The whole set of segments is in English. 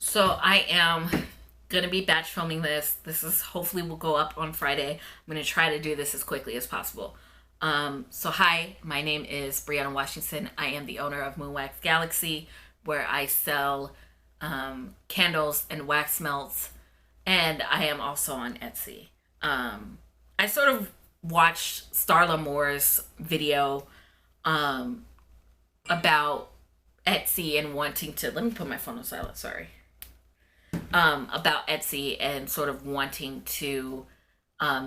So I am gonna be batch filming this. This is hopefully will go up on Friday. I'm gonna try to do this as quickly as possible. So hi, my name is Brianna Washington. I am the owner of Moonwax Galaxy, where I sell candles and wax melts, and I am also on Etsy. I sort of watched Starla Moore's video about Etsy and wanting to. Let me put my phone on silent. Sorry. About Etsy and sort of wanting to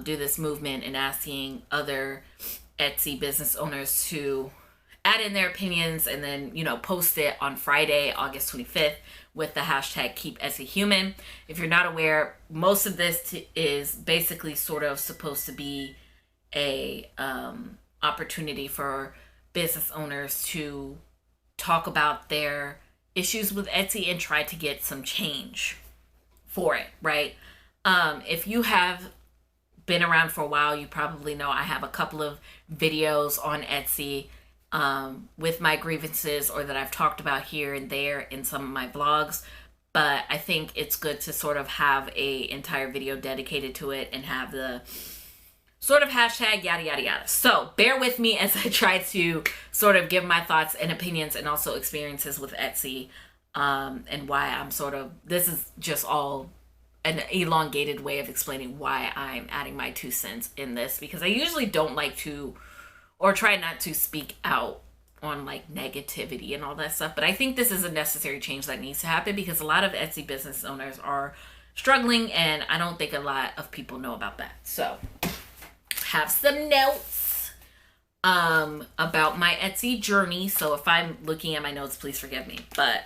do this movement and asking other Etsy business owners to add in their opinions and then, post it on Friday, August 25th with the hashtag Keep Etsy Human. If you're not aware, most of this is basically sort of supposed to be a opportunity for business owners to talk about their issues with Etsy and try to get some change for it, right? If you have been around for a while, you probably know I have a couple of videos on Etsy with my grievances or that I've talked about here and there in some of my vlogs. But I think it's good to sort of have a entire video dedicated to it and have the sort of hashtag yada yada yada. So bear with me as I try to sort of give my thoughts and opinions and also experiences with Etsy, and why I'm this is just all an elongated way of explaining why I'm adding my 2 cents in this, because I usually don't like to, or try not to speak out on like negativity and all that stuff. But I think this is a necessary change that needs to happen because a lot of Etsy business owners are struggling, and I don't think a lot of people know about that. So have some notes about my Etsy journey. So if I'm looking at my notes, please forgive me. But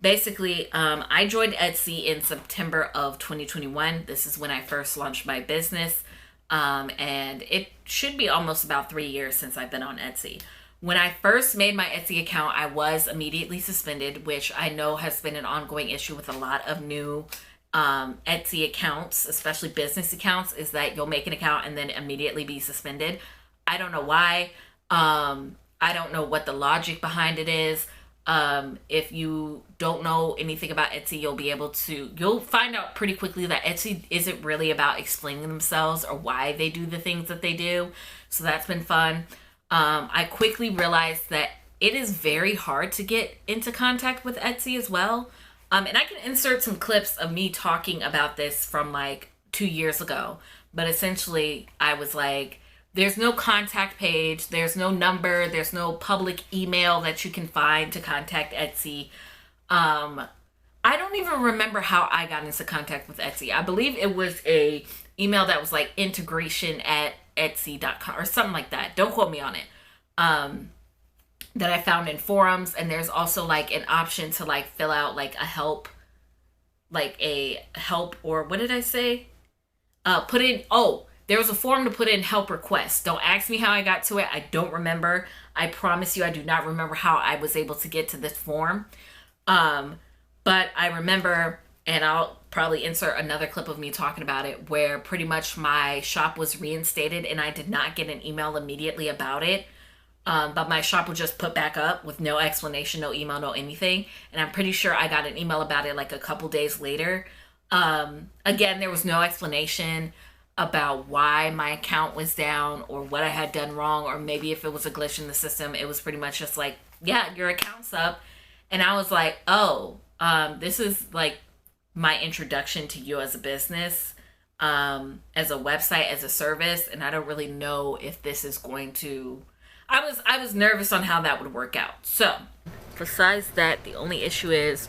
basically, I joined Etsy in September of 2021. This is when I first launched my business. And it should be almost about 3 years since I've been on Etsy. When I first made my Etsy account, I was immediately suspended, which I know has been an ongoing issue with a lot of new Etsy accounts, especially business accounts, is that you'll make an account and then immediately be suspended. I don't know why. I don't know what the logic behind it is. If you don't know anything about Etsy, you'll find out pretty quickly that Etsy isn't really about explaining themselves or why they do the things that they do. So that's been fun. I quickly realized that it is very hard to get into contact with Etsy as well. And I can insert some clips of me talking about this from like 2 years ago. But essentially, I was like, there's no contact page, there's no number, there's no public email that you can find to contact Etsy. I don't even remember how I got into contact with Etsy. I believe it was a email that was like integration@etsy.com or something like that. Don't quote me on it. That I found in forums, and there's also like an option to like fill out like a help, or what did I say? There was a form to put in help requests. Don't ask me how I got to it. I don't remember. I promise you I do not remember how I was able to get to this form. But I remember, and I'll probably insert another clip of me talking about it, where pretty much my shop was reinstated and I did not get an email immediately about it. But my shop was just put back up with no explanation, no email, no anything. And I'm pretty sure I got an email about it like a couple days later. Again, there was no explanation about why my account was down or what I had done wrong, or maybe if it was a glitch in the system. It was pretty much just like, yeah, your account's up. And I was like, this is like my introduction to you as a business, as a website, as a service. And I don't really know if this is going to... I was nervous on how that would work out. So, besides that, the only issue is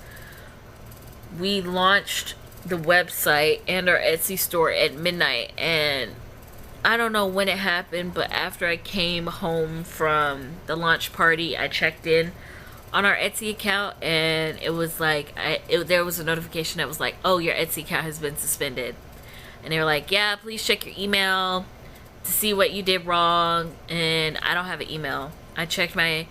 we launched the website and our Etsy store at midnight, and I don't know when it happened, but after I came home from the launch party, I checked in on our Etsy account, and it was like there was a notification that was like, oh, your Etsy account has been suspended. And they were like, yeah, please check your email to see what you did wrong. And I don't have an email. I checked my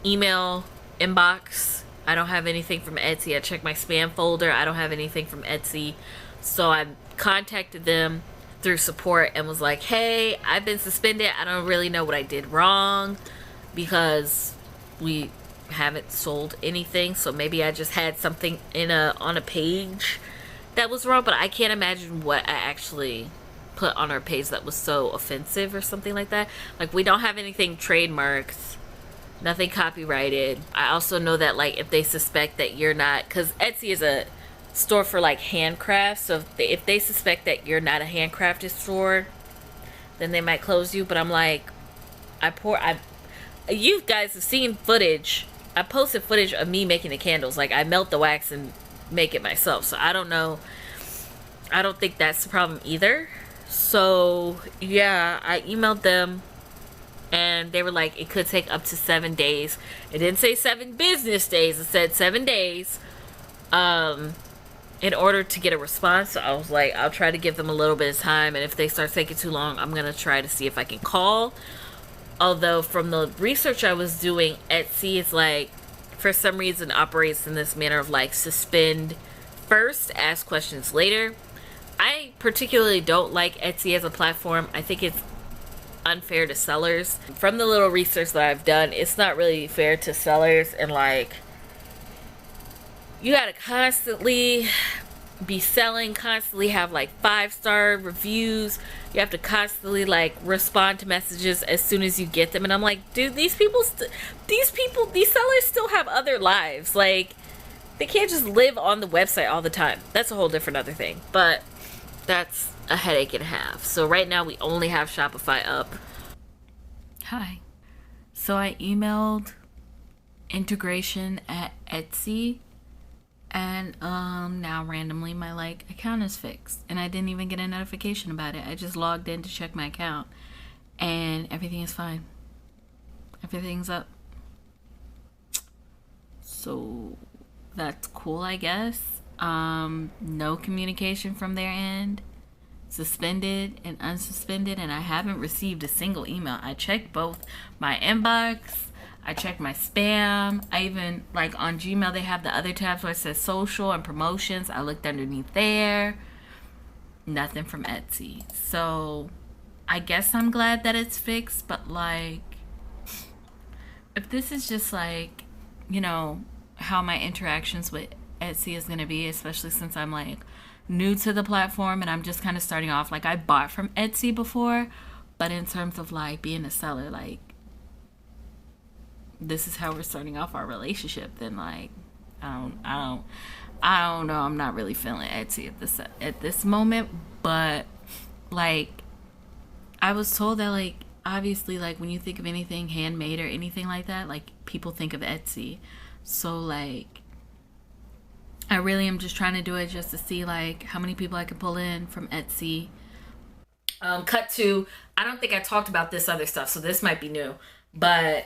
email inbox. I don't have anything from Etsy. I checked my spam folder. I don't have anything from Etsy. So I contacted them through support and was like, hey, I've been suspended. I don't really know what I did wrong, because we haven't sold anything, so maybe I just had something on a page that was wrong, but I can't imagine what I actually put on our page that was so offensive or something like that. Like, we don't have anything trademarked, nothing copyrighted. I also know that, like, if they suspect that you're not, because Etsy is a store for like handcrafts, so if they suspect that you're not a handcrafted store, then they might close you. But I'm like, you guys have seen footage. I posted footage of me making the candles. Like, I melt the wax and make it myself. So I don't know. I don't think that's the problem either. So yeah, I emailed them and they were like, it could take up to 7 days. It didn't say 7 business days. It said 7 days. In order to get a response. So I was like, I'll try to give them a little bit of time, and if they start taking too long, I'm gonna try to see if I can call. Although from the research I was doing, Etsy is like, for some reason, operates in this manner of like, suspend first, ask questions later. I particularly don't like Etsy as a platform. I think it's unfair to sellers. From the little research that I've done, it's not really fair to sellers, and like, you gotta constantly be selling, constantly have like 5-star reviews. You have to constantly like respond to messages as soon as you get them. And I'm like, dude, these sellers still have other lives. Like, they can't just live on the website all the time. That's a whole different other thing. But that's a headache and a half. So right now we only have Shopify up. Hi. So I emailed integration at Etsy. And now randomly my like account is fixed, and I didn't even get a notification about it. I just logged in to check my account, and everything is fine. Everything's up. So that's cool, I guess. No communication from their end. Suspended and unsuspended, and I haven't received a single email. I checked both my inbox, I checked my spam. I even, like, on Gmail, they have the other tabs where it says social and promotions. I looked underneath there. Nothing from Etsy. So I guess I'm glad that it's fixed, but like, if this is just like, you know, how my interactions with Etsy is going to be, especially since I'm like new to the platform and I'm just kind of starting off. Like, I bought from Etsy before, but in terms of like being a seller, like, this is how we're starting off our relationship, then like, I don't know. I'm not really feeling Etsy at this moment, but like, I was told that like, obviously, like, when you think of anything handmade or anything like that, like, people think of Etsy. So like, I really am just trying to do it just to see like how many people I can pull in from Etsy. Cut to, I don't think I talked about this other stuff, so this might be new, but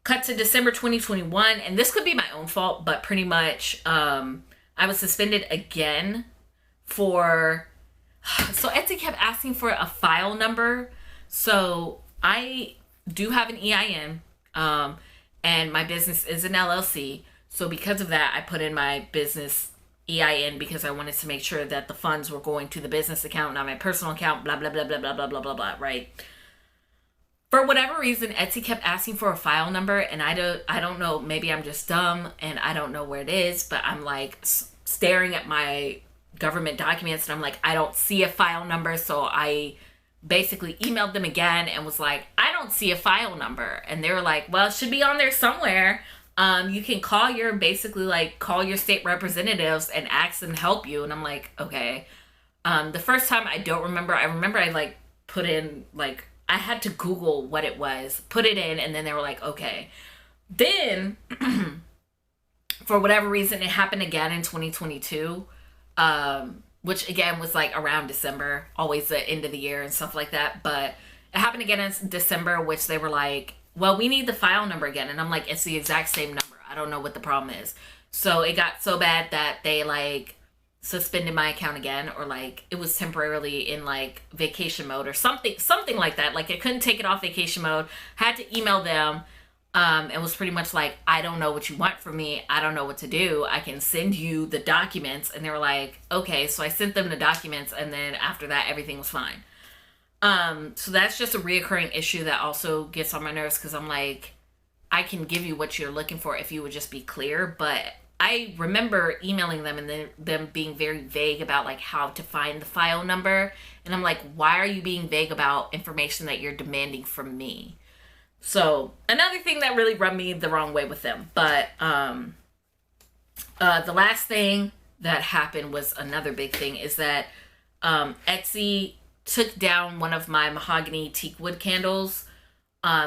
cut to December 2021, and this could be my own fault, but pretty much I was suspended again for, so Etsy kept asking for a file number. So I do have an EIN, and my business is an LLC. So because of that, I put in my business EIN because I wanted to make sure that the funds were going to the business account, not my personal account, blah, blah, blah, blah, blah, blah, blah, blah, blah, right? For whatever reason, Etsy kept asking for a file number, and I don't know, maybe I'm just dumb and I don't know where it is, but I'm like staring at my government documents and I'm like, I don't see a file number. So I basically emailed them again and was like, I don't see a file number. And they were like, well, it should be on there somewhere. You can call your state representatives and ask them to help you. And I'm like, okay. The first time I remember I like put in, like, I had to Google what it was, put it in, and then they were like, okay. Then, for whatever reason, it happened again in 2022, which again was like around December, always the end of the year and stuff like that. But it happened again in December, which they were like, well, we need the file number again. And I'm like, it's the exact same number. I don't know what the problem is. So it got so bad that they like suspended my account again, or like it was temporarily in like vacation mode or something like that. Like, I couldn't take it off vacation mode, had to email them, and was pretty much like, I don't know what you want from me, I don't know what to do, I can send you the documents. And they were like, okay. So I sent them the documents, and then after that everything was fine. So that's just a reoccurring issue that also gets on my nerves, because I'm like, I can give you what you're looking for if you would just be clear. But I remember emailing them and them being very vague about like how to find the file number. And I'm like, why are you being vague about information that you're demanding from me? So another thing that really rubbed me the wrong way with them. But the last thing that happened was another big thing is that Etsy took down one of my mahogany teak wood candles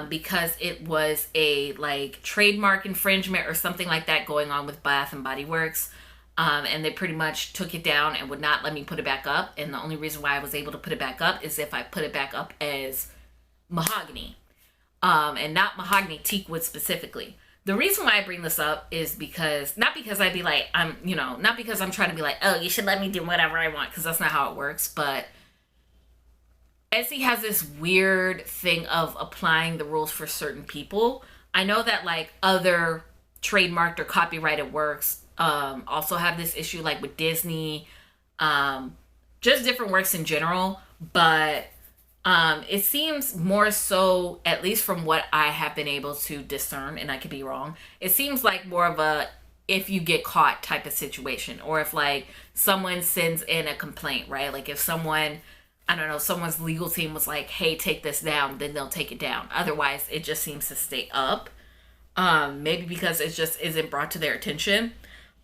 because it was a like trademark infringement or something like that going on with Bath and Body Works. And they pretty much took it down and would not let me put it back up. And the only reason why I was able to put it back up is if I put it back up as mahogany, and not mahogany teak wood specifically. The reason why I bring this up is because, not because I'd be like, not because I'm trying to be like, oh, you should let me do whatever I want, because that's not how it works, but Etsy has this weird thing of applying the rules for certain people. I know that like other trademarked or copyrighted works also have this issue, like with Disney, just different works in general, but it seems more so, at least from what I have been able to discern, and I could be wrong, it seems like more of a if you get caught type of situation, or if like someone sends in a complaint, right? Like if someone, I don't know, someone's legal team was like, hey, take this down, then they'll take it down. Otherwise, it just seems to stay up. Maybe because it just isn't brought to their attention.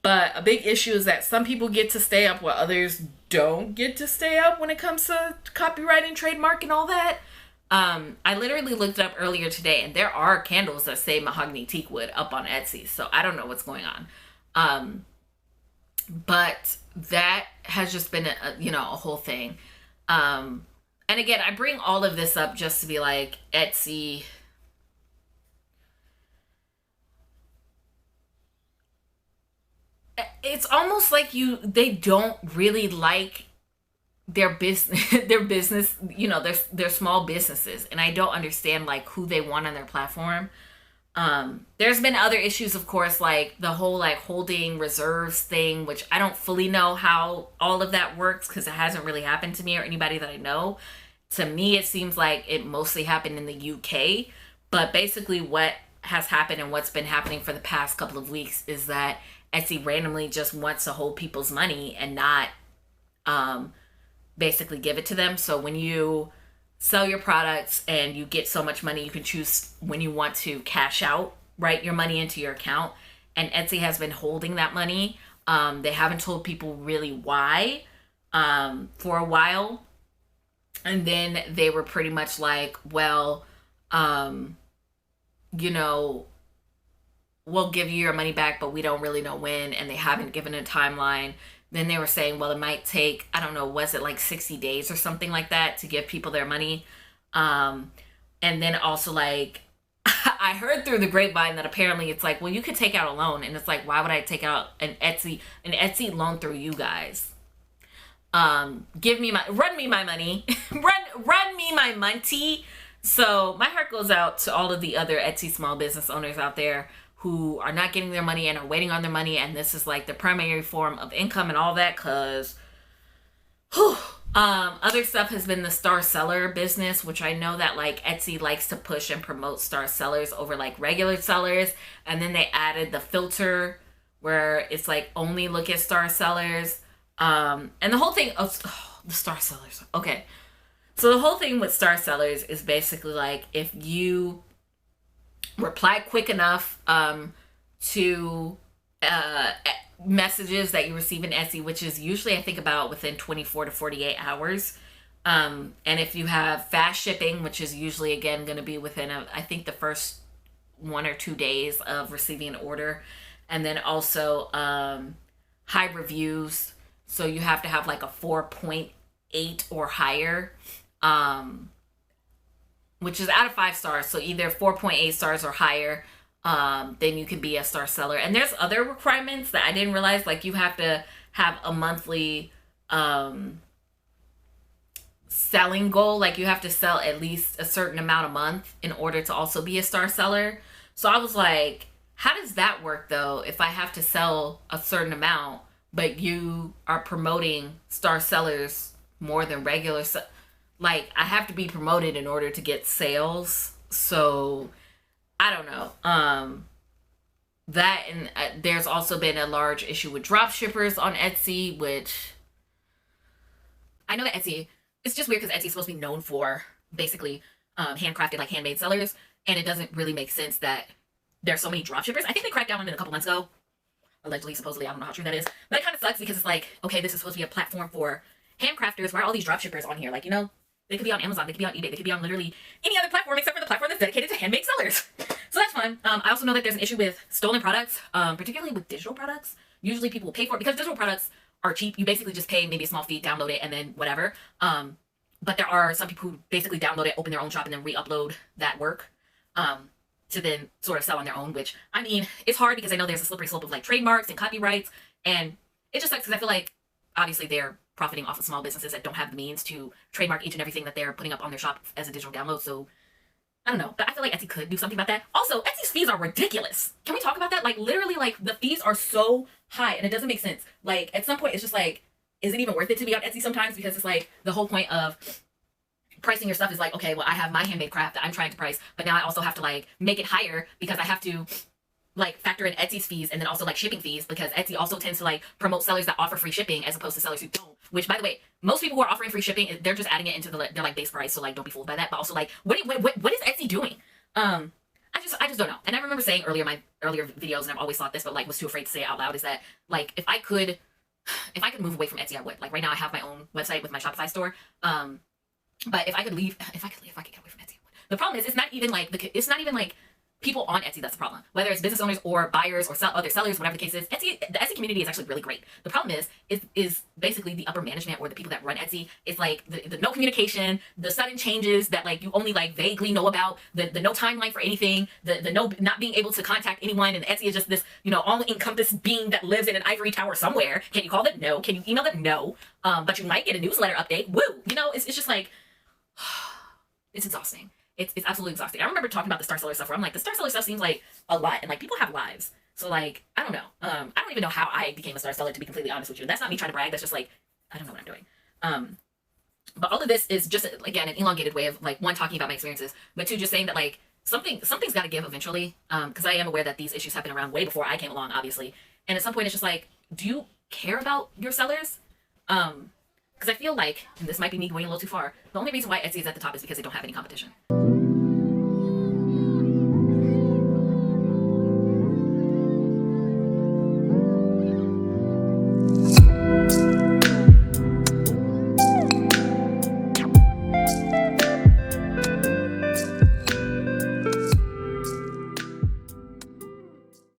But a big issue is that some people get to stay up while others don't get to stay up when it comes to copyright and trademark and all that. I literally looked it up earlier today, and there are candles that say mahogany teak wood up on Etsy. So I don't know what's going on. But that has just been a whole thing. And again, I bring all of this up just to be like, Etsy, it's almost like they don't really like their business their small businesses, and I don't understand like who they want on their platform. There's been other issues, of course, like the whole like holding reserves thing, which I don't fully know how all of that works because it hasn't really happened to me or anybody that I know. To me, it seems like it mostly happened in the UK, but basically what has happened and what's been happening for the past couple of weeks is that Etsy randomly just wants to hold people's money and not basically give it to them. So when you sell your products and you get so much money, you can choose when you want to cash out, right, your money into your account. And Etsy has been holding that money. They haven't told people really why for a while. And then they were pretty much like, well, we'll give you your money back, but we don't really know when, and they haven't given a timeline. Then they were saying, well, it might take, I don't know, was it like 60 days or something like that to give people their money? And then also like, I heard through the grapevine that apparently it's like, well, you could take out a loan, and it's like, why would I take out an Etsy loan through you guys? Run me my money, run me my money. So my heart goes out to all of the other Etsy small business owners out there who are not getting their money and are waiting on their money, and this is like the primary form of income and all that, because other stuff has been the star seller business, which I know that like Etsy likes to push and promote star sellers over like regular sellers, and then they added the filter where it's like only look at star sellers, and the whole thing of the star sellers. Okay, so the whole thing with star sellers is basically like if you reply quick enough to messages that you receive in Etsy, which is usually I think about within 24 to 48 hours. And if you have fast shipping, which is usually again going to be within I think the first 1 or 2 days of receiving an order, and then also high reviews. So you have to have like a 4.8 or higher, which is out of 5 stars. So either 4.8 stars or higher, then you can be a star seller. And there's other requirements that I didn't realize. Like you have to have a monthly selling goal. Like you have to sell at least a certain amount a month in order to also be a star seller. So I was like, how does that work though? If I have to sell a certain amount, but you are promoting star sellers more than regular like I have to be promoted in order to get sales. So I don't know. That and there's also been a large issue with drop shippers on Etsy, which I know that Etsy, it's just weird because Etsy is supposed to be known for basically handcrafted, like handmade sellers, and it doesn't really make sense that there's so many drop shippers. I think they cracked down on it a couple months ago, allegedly, supposedly. I don't know how true that is, but it kind of sucks because it's like, okay, this is supposed to be a platform for handcrafters. Why are all these drop shippers on here? Like, you know, they could be on Amazon, they could be on eBay, they could be on literally any other platform except for the platform that's dedicated to handmade sellers. So that's fun. I also know that there's an issue with stolen products, particularly with digital products. Usually people will pay for it because digital products are cheap. You basically just pay maybe a small fee, download it, and then whatever. But there are some people who basically download it, open their own shop, and then re-upload that work to then sort of sell on their own, which, I mean, it's hard because I know there's a slippery slope of like trademarks and copyrights, and it just sucks because I feel like obviously they're profiting off of small businesses that don't have the means to trademark each and everything that they're putting up on their shop as a digital download. So I don't know, but I feel like Etsy could do something about that. Also, Etsy's fees are ridiculous. Can we talk about that? Like, literally, like, the fees are so high, and it doesn't make sense. Like, at some point, it's just like, is it even worth it to be on Etsy sometimes? Because it's like, the whole point of pricing your stuff is like, okay, well, I have my handmade craft that I'm trying to price, but now I also have to, like, make it higher because I have to, like, factor in Etsy's fees and then also like shipping fees, because Etsy also tends to like promote sellers that offer free shipping as opposed to sellers who don't. Which, by the way, most people who are offering free shipping, they're just adding it into their like base price. So like, don't be fooled by that. But also like, what is Etsy doing? I just don't know. And I remember saying earlier my earlier videos, and I've always thought this, but like was too afraid to say it out loud, is that like if I could move away from Etsy, I would. Like right now, I have my own website with my Shopify store. But if I could get away from Etsy, I would. The problem is, it's not even like people on Etsy that's the problem. Whether it's business owners or buyers or other sellers, whatever the case is, the Etsy community is actually really great. The problem is basically the upper management or the people that run Etsy. It's like the no communication, the sudden changes that like you only like vaguely know about, the no timeline for anything, the no not being able to contact anyone, and Etsy is just this, you know, all-encompassing being that lives in an ivory tower somewhere. Can you call them? No. Can you email them? No. But you might get a newsletter update. Woo! You know, it's just like it's exhausting. It's absolutely exhausting. I remember talking about the Star Seller stuff where I'm like, the Star Seller stuff seems like a lot, and like people have lives. So like, I don't know. I don't even know how I became a Star Seller, to be completely honest with you. That's not me trying to brag. That's just like, I don't know what I'm doing. But all of this is just, again, an elongated way of like, one, talking about my experiences, but two, just saying that like something's got to give eventually. Because I am aware that these issues happen around way before I came along, obviously. And at some point, it's just like, do you care about your sellers? Because I feel like, and this might be me going a little too far, the only reason why Etsy is at the top is because they don't have any competition.